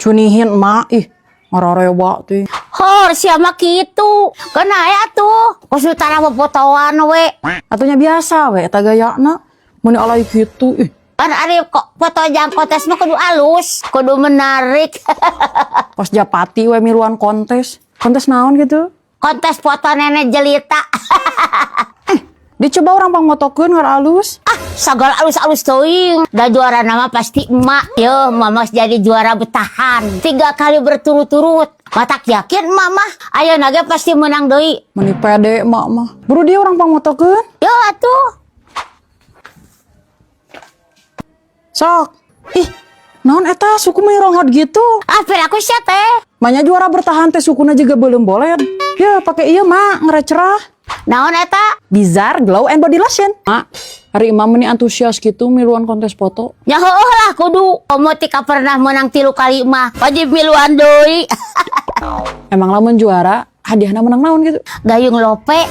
Cunihin emak, ih, ngararewa tuh. Hor, siapa gitu? Kena ya tuh. Kusutara fotoan we. Atunya biasa we, eta gayana. Mun alay gitu, ih. Kan ada kok foto jang kontes mah kudu alus, kudu menarik. Pas Japati we miluan kontes. Kontes naon gitu? Kontes foto nenek jelita. Dicoba orang pangmotokeun ngar alus. Sagal alus-alus teuing. Da juara nama pasti emak. Yo, mama jadi juara betahan 3 kali berturut-turut. Matak yakin mama, ayo naga pasti menang deui. Meni pede emak mah. Buru dia orang pangmotokeun. Yo atuh. Sok. Ih, naon eta suku mironghot gitu. Pir aku sia teh. Manya juara bertahan teh sukuna juga belum boleh. Ya, pakai ieu mah ngerecerah. Naon eta? Bizarre Glow and Body Lotion. Mak, hari imam ini antusias gitu miluan kontes foto. Ya heuh lah kudu. Komo tika pernah menang 3 kali mah. Wajib miluan deui. Emang lamun juara, hadiahna menang naon gitu. Gayung lope.